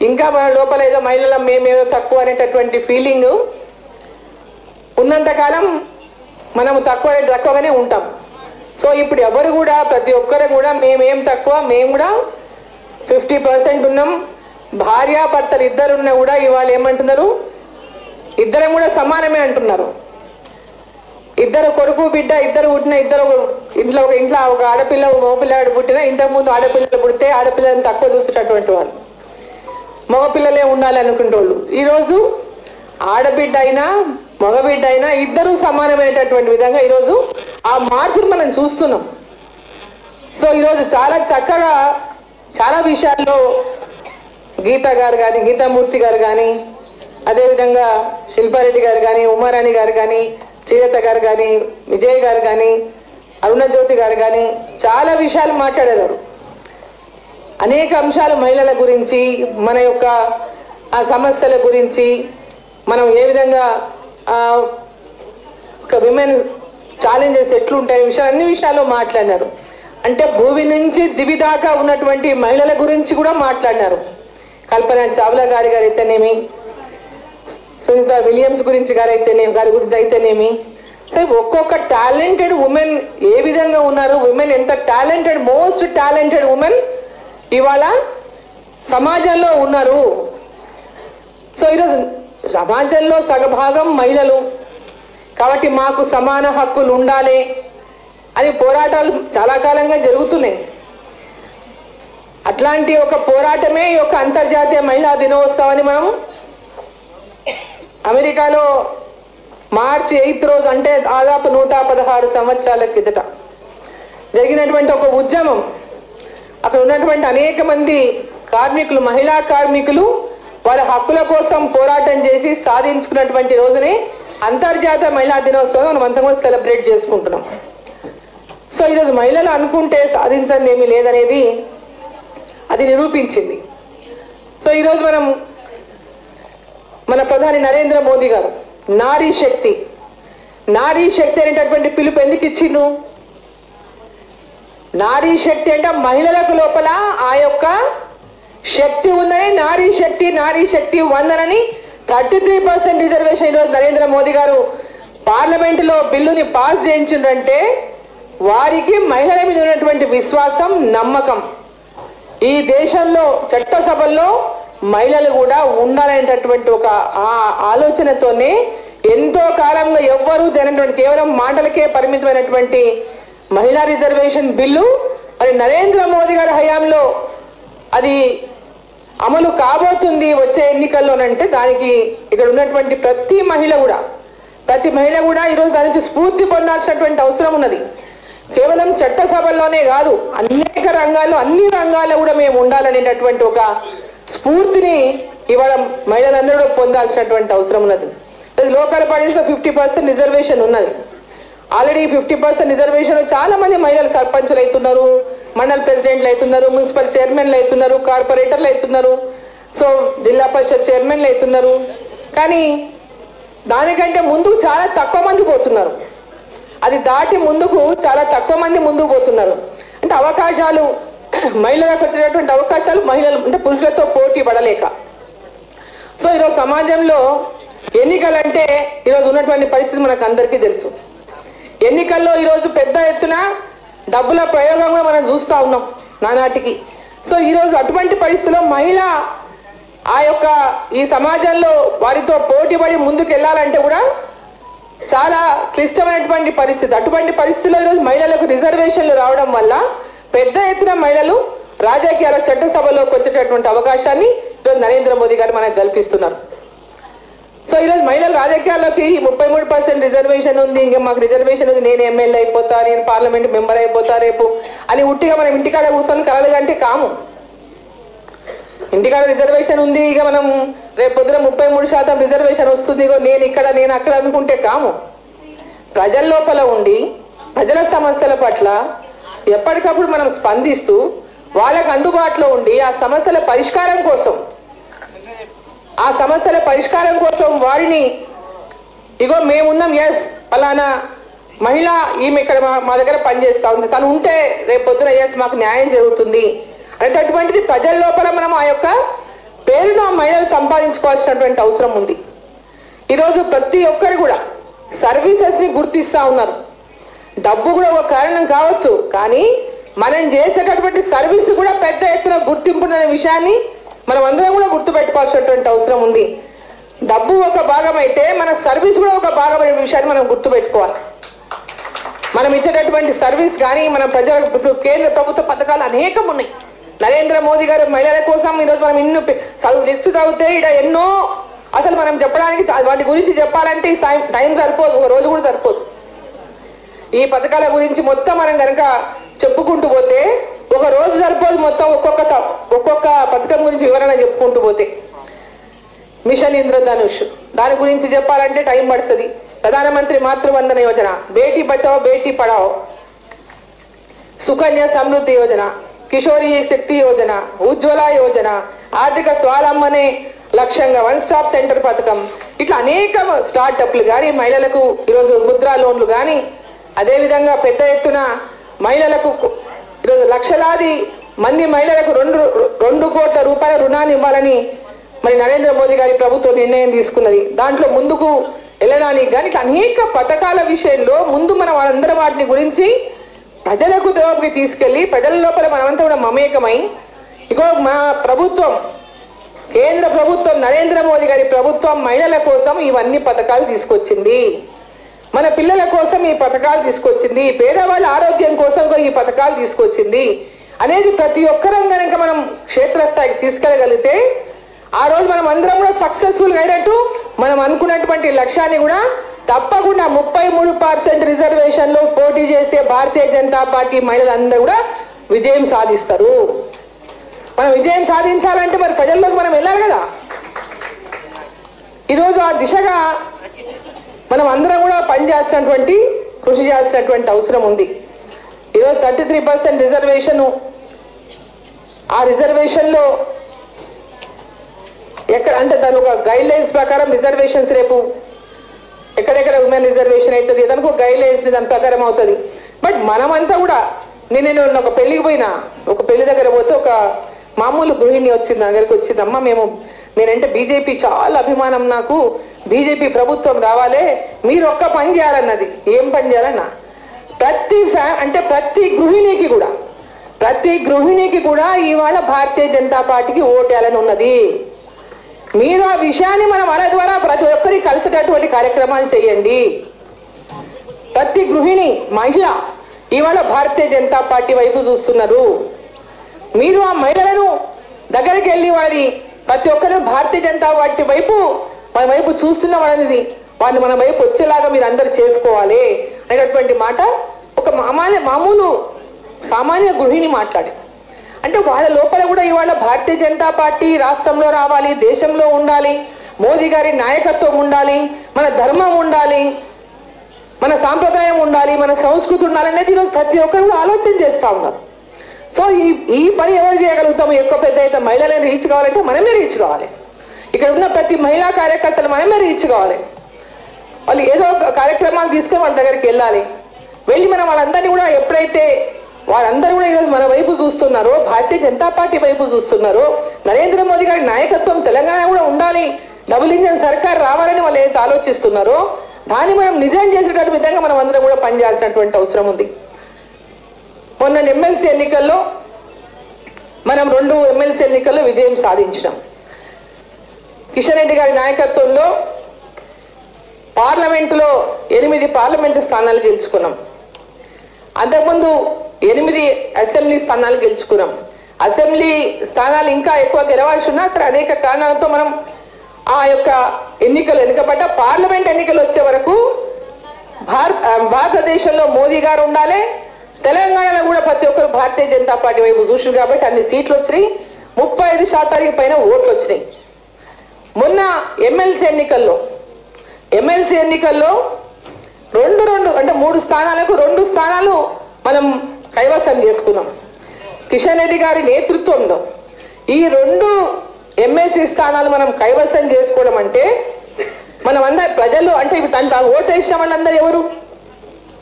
ఇంకా మన లోపల ఏదో మహిళల మేమేదో తక్కువ అనేటటువంటి ఫీలింగ్ ఉన్నంతకాలం మనము తక్కువగానే ఉంటాం. సో ఇప్పుడు ఎవరు కూడా ప్రతి ఒక్కరు కూడా మేమేం తక్కువ, మేము కూడా 50% ఉన్నాం. భార్యాభర్తలు ఇద్దరున్నా కూడా ఇవాళ ఏమంటున్నారు, ఇద్దరం కూడా సమానమే అంటున్నారు. ఇద్దరు కొడుకు బిడ్డ ఇద్దరు పుట్టిన ఇద్దరు ఇంట్లో ఒక ఆడపిల్ల మగపిల్లాడు పుట్టినా ఇంతకుముందు ఆడపిల్లలు పుడితే ఆడపిల్లని తక్కువ చూసేటటువంటి వాళ్ళు, మగపిల్లలే ఉండాలి అనుకునేటోళ్ళు. ఈరోజు ఆడబిడ్డ అయినా మగబిడ్డ అయినా ఇద్దరు సమానమైనటువంటి విధంగా ఈరోజు ఆ మార్పును మనం చూస్తున్నాం. సో ఈరోజు చాలా చక్కగా చాలా విషయాల్లో గీతా గారు కానీ, గీతామూర్తి గారు కానీ, అదేవిధంగా శిల్పారెడ్డి గారు కానీ, ఉమారాణి గారు కానీ, శ్రీలత గారు కానీ, విజయ్ గారు కానీ, అరుణజ్యోతి గారు కానీ చాలా విషయాలు మాట్లాడారు. అనేక అంశాలు మహిళల గురించి, మన యొక్క ఆ సమస్యల గురించి, మనం ఏ విధంగా ఒక విమెన్ ఛాలెంజెస్ ఎట్లుంటాయి విషయాలు అన్ని విషయాల్లో మాట్లాడినారు. అంటే భూమి నుంచి దివి దాకా ఉన్నటువంటి మహిళల గురించి కూడా మాట్లాడినారు. కల్పన చావ్లా గారి అయితేనేమి, సునీత విలియమ్స్ గురించి గారి గురించి అయితేనేమి, సో ఒక్కొక్క టాలెంటెడ్ ఉమెన్ ఏ విధంగా ఉన్నారు, ఉమెన్ ఎంత టాలెంటెడ్, మోస్ట్ టాలెంటెడ్ ఉమెన్ ఇవాళ సమాజంలో ఉన్నారు. సో ఈరోజు సమాజంలో సగభాగం మహిళలు కాబట్టి మాకు సమాన హక్కులు ఉండాలి అని పోరాటాలు చాలా కాలంగా జరుగుతున్నాయి. అట్లాంటి ఒక పోరాటమే ఈ యొక్క అంతర్జాతీయ మహిళా దినోత్సవాన్ని మనం అమెరికాలో మార్చి 8వ రోజు అంటే దాదాపు 116 సంవత్సరాల కిందట జరిగినటువంటి ఒక ఉద్యమం. అక్కడ ఉన్నటువంటి అనేక మంది కార్మికులు, మహిళా కార్మికులు వాళ్ళ హక్కుల కోసం పోరాటం చేసి సాధించుకున్నటువంటి రోజునే అంతర్జాతీయ మహిళా దినోత్సవం మనం అంతా కూడా సెలబ్రేట్ చేసుకుంటున్నాం. సో ఈరోజు మహిళలు అనుకుంటే సాధించండి ఏమీ లేదనేది అది నిరూపించింది. సో ఈరోజు మనం మన ప్రధాని నరేంద్ర మోదీ గారు నారీ శక్తి అనేటటువంటి పిలుపు ఎందుకు ఇచ్చిండ్రు? నారీ శక్తి అంటే మహిళలకు లోపల ఆ యొక్క శక్తి ఉందని నారీ శక్తి వందనని 33% రిజర్వేషన్ ఈరోజు నరేంద్ర మోదీ గారు పార్లమెంటులో బిల్లుని పాస్ చేయించిందంటే వారికి మహిళల మీద ఉన్నటువంటి విశ్వాసం, నమ్మకం. ఈ దేశంలో చట్టసభల్లో మహిళలు కూడా ఉండాలనేటటువంటి ఒక ఆలోచనతోనే ఎంతో కాలంగా ఎవ్వరూ జరిగినటువంటి కేవలం మాటలకే పరిమితమైనటువంటి మహిళా రిజర్వేషన్ బిల్లు మరి నరేంద్ర మోదీ గారి హయాంలో అది అమలు కాబోతుంది వచ్చే ఎన్నికల్లోనంటే దానికి ఇక్కడ ఉన్నటువంటి ప్రతి మహిళ కూడా ఈరోజు దాని నుంచి స్ఫూర్తి పొందాల్సినటువంటి అవసరం ఉన్నది. కేవలం చట్టసభల్లోనే కాదు, అనేక రంగాల్లో అన్ని రంగాల్లో కూడా మేము ఉండాలనేటటువంటి ఒక స్ఫూర్తిని ఇవాళ మహిళలందరూ పొందాల్సినటువంటి అవసరం ఉన్నది. లోకల్ పార్టీస్లో 50% రిజర్వేషన్ ఉన్నది. ఆల్రెడీ 50% రిజర్వేషన్ చాలా మంది మహిళలు సర్పంచులు అవుతున్నారు, మండల ప్రెసిడెంట్లు అవుతున్నారు, మున్సిపల్ చైర్మన్లు అవుతున్నారు, కార్పొరేటర్లు అవుతున్నారు, సో జిల్లా పరిషత్ చైర్మన్లు అవుతున్నారు. కానీ దానికంటే ముందుకు చాలా తక్కువ మంది పోతున్నారు. అది దాటి ముందుకు చాలా తక్కువ మంది ముందుకు పోతున్నారు. అంటే అవకాశాలు మహిళలకు వచ్చేటటువంటి అవకాశాలు మహిళలు అంటే పురుషులతో పోటీ పడలేక. సో ఈరోజు సమాజంలో ఎన్నికలంటే ఈరోజు ఉన్నటువంటి పరిస్థితి మనకు అందరికీ తెలుసు. ఎన్నికల్లో ఈరోజు పెద్ద ఎత్తున డబ్బుల ప్రయోగం కూడా మనం చూస్తూ ఉన్నాం నానాటికి. సో ఈరోజు అటువంటి పరిస్థితుల్లో మహిళ ఆ యొక్క ఈ సమాజంలో వారితో పోటీ పడి ముందుకు వెళ్ళాలంటే కూడా చాలా క్లిష్టమైనటువంటి పరిస్థితి. అటువంటి పరిస్థితుల్లో ఈరోజు మహిళలకు రిజర్వేషన్లు రావడం వల్ల పెద్ద ఎత్తున మహిళలు రాజకీయాల చట్టసభలోకి వచ్చేటటువంటి అవకాశాన్ని ఈరోజు నరేంద్ర మోదీ గారు మనకు కల్పిస్తున్నారు. సో ఈరోజు మహిళలు రాజకీయాల్లోకి 33% రిజర్వేషన్ ఉంది, ఇంకా మాకు రిజర్వేషన్ ఉంది, నేను ఎమ్మెల్యే అయిపోతా, నేను పార్లమెంట్ మెంబర్ అయిపోతా రేపు అని ఉట్టిగా మనం ఇంటికాడ కూర్చొని కలలుగంటే కాము. ఇంటికాడ రిజర్వేషన్ ఉంది, ఇక మనం రేపు పొద్దున 33% రిజర్వేషన్ వస్తుంది, నేను ఇక్కడ నేను అక్కడ అనుకుంటే కాము. ప్రజల లోపల ఉండి ప్రజల సమస్యల పట్ల ఎప్పటికప్పుడు మనం స్పందిస్తూ వాళ్ళకు అందుబాటులో ఉండి ఆ సమస్యల పరిష్కారం కోసం వారిని ఇగో మేమున్నాం, ఎస్ ఫలానా మహిళ ఈమె ఇక్కడ మా దగ్గర పనిచేస్తా ఉంది, తను ఉంటే రేపు పొద్దున ఎస్ మాకు న్యాయం జరుగుతుంది అనేటటువంటిది ప్రజల లోపల మనం ఆ యొక్క పేరును మహిళలు సంపాదించుకోవాల్సినటువంటి అవసరం ఉంది. ఈరోజు ప్రతి ఒక్కరు కూడా సర్వీసెస్ని గుర్తిస్తూ ఉన్నారు. డబ్బు కూడా ఒక కారణం కావచ్చు, కానీ మనం చేసేటటువంటి సర్వీస్ కూడా పెద్ద ఎత్తున గుర్తింపు అనే విషయాన్ని మనం అందరం కూడా గుర్తుపెట్టుకోవాల్సినటువంటి అవసరం ఉంది. డబ్బు ఒక భాగం అయితే మన సర్వీస్ కూడా ఒక భాగం అనే విషయాన్ని మనం గుర్తుపెట్టుకోవాలి. మనం ఇచ్చేటటువంటి సర్వీస్ కానీ మన ప్రజల కేంద్ర ప్రభుత్వ పథకాలు అనేకం ఉన్నాయి. నరేంద్ర మోదీ గారు మహిళల కోసం ఈరోజు మనం ఇన్ని లిస్టు చదివితే ఇక్కడ ఎన్నో, అసలు మనం చెప్పడానికి వాటి గురించి చెప్పాలంటే టైం సరిపోదు, ఒక రోజు కూడా సరిపోదు. ఈ పథకాల గురించి మొత్తం మనం కనుక చెప్పుకుంటూ పోతే ఒక రోజు సరిపోదు. మొత్తం ఒక్కొక్క పథకం గురించి వివరణ చెప్పుకుంటూ పోతే మిషన్ ఇంద్రధనుష్ దాని గురించి చెప్పాలంటే టైం పడుతుంది. ప్రధానమంత్రి మాతృవందన యోజన, బేటీ బచావో బేటీ పడావో, సుకన్య సమృద్ధి యోజన, కిషోరి శక్తి యోజన, ఉజ్వల యోజన, ఆర్థిక స్వావలంబనే లక్ష్యంగా వన్ స్టాప్ సెంటర్ పథకం, ఇట్లా అనేక స్టార్టప్లు కానీ మహిళలకు ఈరోజు ముద్రా లోన్లు కానీ, అదేవిధంగా పెద్ద ఎత్తున మహిళలకు ఈరోజు లక్షలాది మంది మహిళలకు 2 కోట్ల రూపాయల రుణాన్ని ఇవ్వాలని మరి నరేంద్ర మోదీ గారి ప్రభుత్వం నిర్ణయం తీసుకున్నది. దాంట్లో ముందుకు వెళ్ళడానికి కానీ ఇట్లా అనేక పథకాల విషయంలో ముందు మనం వాళ్ళందరూ వాటిని గురించి ప్రజలకు దోపికి తీసుకెళ్లి ప్రజల లోపల మనమంతా కూడా మమేకమై, ఇగో మా ప్రభుత్వం, కేంద్ర ప్రభుత్వం, నరేంద్ర మోదీ గారి ప్రభుత్వం మహిళల కోసం ఇవన్నీ పథకాలు తీసుకొచ్చింది, మన పిల్లల కోసం ఈ పథకాలు తీసుకొచ్చింది, పేదవాళ్ళ ఆరోగ్యం కోసం ఈ పథకాలు తీసుకొచ్చింది అనేది ప్రతి ఒక్కరం కనుక మనం క్షేత్రస్థాయికి తీసుకెళ్ళగలిగితే ఆ రోజు మనం అందరం కూడా సక్సెస్ఫుల్గా అయినట్టు, మనం అనుకున్నటువంటి లక్ష్యాన్ని కూడా తప్పకుండా 33% రిజర్వేషన్లో పోటీ చేసే భారతీయ జనతా పార్టీ మహిళలందరూ కూడా విజయం సాధిస్తారు. మనం విజయం సాధించాలంటే మరి ప్రజల్లోకి మనం వెళ్ళాలి కదా. ఈరోజు ఆ దిశగా మనం అందరం కూడా పనిచేయాల్సినటువంటి, కృషి చేయాల్సినటువంటి అవసరం ఉంది. ఈరోజు 33% రిజర్వేషన్, ఆ రిజర్వేషన్లో ఎక్కడ అంటే దాని ఒక గైడ్ లైన్స్ ప్రకారం రిజర్వేషన్స్ రేపు ఎక్కడెక్కడ ఉమెన్ రిజర్వేషన్ అవుతుంది, దానికి ఒక గైడ్ లైన్స్ దాని ప్రకారం అవుతుంది. బట్ మనమంతా కూడా నేను ఒక పెళ్లికి పోయినా, ఒక పెళ్లి దగ్గర పోతే ఒక మామూలు గృహిణి వచ్చింది, నా దగ్గరికి వచ్చింది, అమ్మ నేనంటే బీజేపీ చాలా అభిమానం, నాకు బీజేపీ ప్రభుత్వం రావాలే, మీరు ఒక్క పని చేయాలన్నది. ఏం పని చేయాలన్నా, ప్రతి గృహిణికి కూడా ఇవాళ భారతీయ జనతా పార్టీకి ఓటేయాలని ఉన్నది. మీరు ఆ విషయాన్ని మనం మన ద్వారా ప్రతి ఒక్కరికి కలిసేటటువంటి కార్యక్రమాలు చేయండి. ప్రతి గృహిణి మహిళ ఇవాళ భారతీయ జనతా పార్టీ వైపు చూస్తున్నారు. మీరు ఆ మహిళలను దగ్గరికి వెళ్ళి వారి ప్రతి ఒక్కరు భారతీయ జనతా పార్టీ వైపు మన వైపు చూస్తున్నామనేది వాళ్ళు మన వైపు వచ్చేలాగా మీరు అందరు చేసుకోవాలి అనేటటువంటి మాట ఒక మామూలు సామాన్య గృహిణి మాట్లాడి, అంటే వాళ్ళ లోపల కూడా ఇవాళ భారతీయ జనతా పార్టీ రాష్ట్రంలో రావాలి, దేశంలో ఉండాలి, మోదీ గారి నాయకత్వం ఉండాలి, మన ధర్మం ఉండాలి, మన సాంప్రదాయం ఉండాలి, మన సంస్కృతి ఉండాలి అనేది ఈరోజు ప్రతి ఒక్కరు కూడా ఆలోచన చేస్తూ ఉన్నారు. సో ఈ పని ఎవరు చేయగలుగుతాము? ఎక్కువ పెద్ద అయితే మహిళలను రీచ్ కావాలంటే మనమే రీచ్ కావాలి. ఇక్కడ ఉన్న ప్రతి మహిళా కార్యకర్తలు మనమే రీచ్ కావాలి. వాళ్ళు ఏదో ఒక కార్యక్రమాలు తీసుకొని వాళ్ళ దగ్గరికి వెళ్ళాలి. వెళ్ళి మనం వాళ్ళందరినీ కూడా ఎప్పుడైతే వాళ్ళందరూ కూడా ఈరోజు మన వైపు చూస్తున్నారో, భారతీయ జనతా పార్టీ వైపు చూస్తున్నారో, నరేంద్ర మోదీ గారి నాయకత్వం తెలంగాణ కూడా ఉండాలి, డబుల్ ఇంజన్ సర్కార్ రావాలని వాళ్ళు ఏదైతే ఆలోచిస్తున్నారో దాన్ని మనం నిజం చేసేటటువంటి విధంగా మనం అందరం కూడా పనిచేయాల్సినటువంటి అవసరం ఉంది. మొన్న ఎమ్మెల్సీ ఎన్నికల్లో మనం 2 ఎమ్మెల్సీ ఎన్నికల్లో విజయం సాధించినాం. కిషన్ రెడ్డి గారి నాయకత్వంలో పార్లమెంటులో 8 పార్లమెంటు స్థానాలు గెలుచుకున్నాం. అంతకుముందు 8 అసెంబ్లీ స్థానాలు గెలుచుకున్నాం. అసెంబ్లీ స్థానాలు ఇంకా ఎక్కువ గెలవాల్సి ఉన్నా సరే అనేక కారణాలతో మనం ఆ యొక్క ఎన్నికలు వెనుకబడ్డ, పార్లమెంట్ ఎన్నికలు వచ్చే వరకు భారతదేశంలో మోదీ గారు ఉండాలి, తెలంగాణలో కూడా ప్రతి ఒక్కరు భారతీయ జనతా పార్టీ వైపు చూసారు కాబట్టి అన్ని సీట్లు వచ్చినాయి, 35% పైన ఓట్లు వచ్చినాయి. మొన్న ఎమ్మెల్సీ ఎన్నికల్లో 2 అంటే 3 స్థానాలకు 2 స్థానాలు మనం కైవసం చేసుకున్నాం. కిషన్ రెడ్డి గారి నేతృత్వంలో ఈ 2 ఎమ్మెల్సీ స్థానాలు మనం కైవసం చేసుకోవడం అంటే మనం అందరు ప్రజలు అంటే దాంట్లో ఓటు వేసిన వాళ్ళందరూ ఎవరు?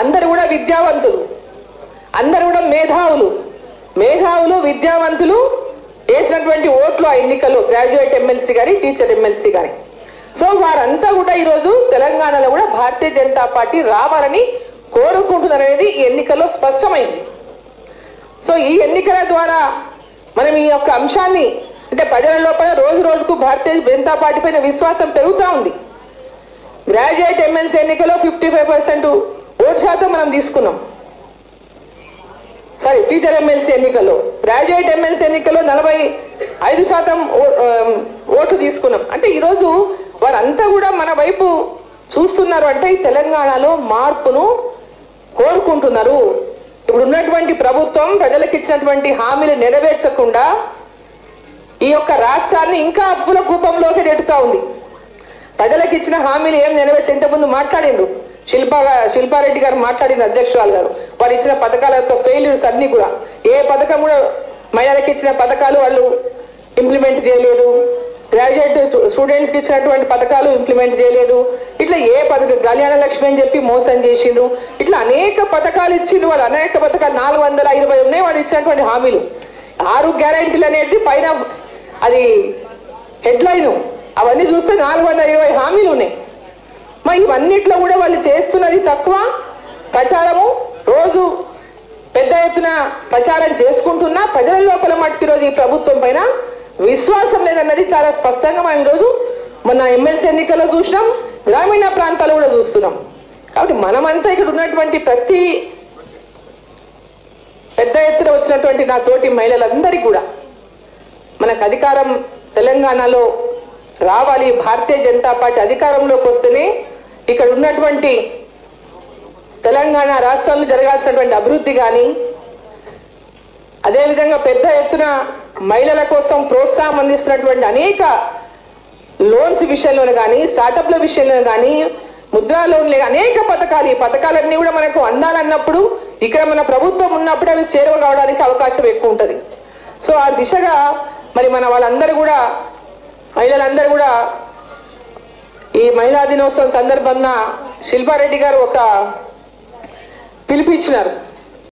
అందరు కూడా విద్యావంతులు, అందరు కూడా మేధావులు, విద్యావంతులు, వేసినటువంటి ఓట్లు ఆ ఎన్నికల్లో గ్రాడ్యుయేట్ ఎమ్మెల్సీ కానీ టీచర్ ఎమ్మెల్సీ కానీ. సో వారంతా కూడా ఈరోజు తెలంగాణలో కూడా భారతీయ జనతా పార్టీ రావాలని కోరుకుంటున్నారనేది ఈ ఎన్నికల్లో స్పష్టమైంది. సో ఈ ఎన్నికల ద్వారా మనం ఈ యొక్క అంశాన్ని అంటే ప్రజల లోపల రోజు రోజుకు భారతీయ జనతా పార్టీ పైన విశ్వాసం పెరుగుతూ ఉంది. గ్రాడ్యుయేట్ ఎమ్మెల్సీ ఎన్నికలో 55% ఓటు శాతం మనం తీసుకున్నాం. టీచర్ ఎమ్మెల్సీ ఎన్నికల్లో గ్రాడ్యుయేట్ ఎమ్మెల్సీ ఎన్నికల్లో 45% ఓట్లు తీసుకున్నాం. అంటే ఈరోజు వారంతా కూడా మన వైపు చూస్తున్నారు. అంటే ఈ తెలంగాణలో మార్పును కోరుకుంటున్నారు. ఇప్పుడు ఉన్నటువంటి ప్రభుత్వం ప్రజలకు ఇచ్చినటువంటి హామీలు నెరవేర్చకుండా ఈ యొక్క రాష్ట్రాన్ని ఇంకా అప్పుల కూపంలోకి నెట్టుతా ఉంది. ప్రజలకు ఇచ్చిన హామీలు ఏం నెరవేర్చి ఇంతకుముందు మాట్లాడిండ్రు శిల్పారెడ్డి గారు మాట్లాడిన అధ్యక్షురాలు గారు వారు ఇచ్చిన పథకాల యొక్క ఫెయిల్యూర్స్ అన్ని కూడా ఏ పథకం కూడా మహిళలకు ఇచ్చిన పథకాలు వాళ్ళు ఇంప్లిమెంట్ చేయలేదు. గ్రాడ్యుయేట్ స్టూడెంట్స్కి ఇచ్చినటువంటి పథకాలు ఇంప్లిమెంట్ చేయలేదు. ఇట్లా ఏ పథకం కళ్యాణ లక్ష్మి అని చెప్పి మోసం చేసిండ్రు. ఇట్లా అనేక పథకాలు ఇచ్చిండ్రు. వాళ్ళు అనేక పథకాలు 420 ఉన్నాయి వాళ్ళు ఇచ్చినటువంటి హామీలు. 6 గ్యారంటీలు అనేది పైన అది హెడ్లైన్. అవన్నీ చూస్తే 420 హామీలు ఉన్నాయి. మరి ఇవన్నిట్లో కూడా వాళ్ళు చేస్తున్నది తక్కువ ప్రచారము. రోజు పెద్ద ఎత్తున ప్రచారం చేసుకుంటున్నా ప్రజల లోపల మట్టుకు ఈరోజు ఈ ప్రభుత్వం పైన విశ్వాసం లేదన్నది చాలా స్పష్టంగా మనం ఈరోజు మొన్న ఎమ్మెల్సీ ఎన్నికల్లో చూసినాం, గ్రామీణ ప్రాంతాలు కూడా చూస్తున్నాం. కాబట్టి మనమంతా ఇక్కడ ఉన్నటువంటి ప్రతి పెద్ద ఎత్తున వచ్చినటువంటి నా తోటి మహిళలందరికీ కూడా మనకు అధికారం తెలంగాణలో రావాలి. భారతీయ జనతా పార్టీ అధికారంలోకి వస్తేనే ఇక్కడ ఉన్నటువంటి తెలంగాణ రాష్ట్రంలో జరగాల్సినటువంటి అభివృద్ధి కానీ అదేవిధంగా పెద్ద ఎత్తున మహిళల కోసం ప్రోత్సాహం అందిస్తున్నటువంటి అనేక లోన్స్ విషయంలో కానీ స్టార్టప్ల విషయంలో కానీ ముద్రా లోన్లు అనేక పథకాలు ఈ పథకాలన్నీ కూడా మనకు అందాలన్నప్పుడు ఇక్కడ మన ప్రభుత్వం ఉన్నప్పుడు అవి చేరువ కావడానికి అవకాశం ఎక్కువ ఉంటుంది. సో ఆ దిశగా మరి మన వాళ్ళందరూ కూడా మహిళలందరూ కూడా ఈ మహిళా దినోత్సవం సందర్భంగా శిల్పారెడ్డి గారు ఒక పిలుపు ఇచ్చినారు.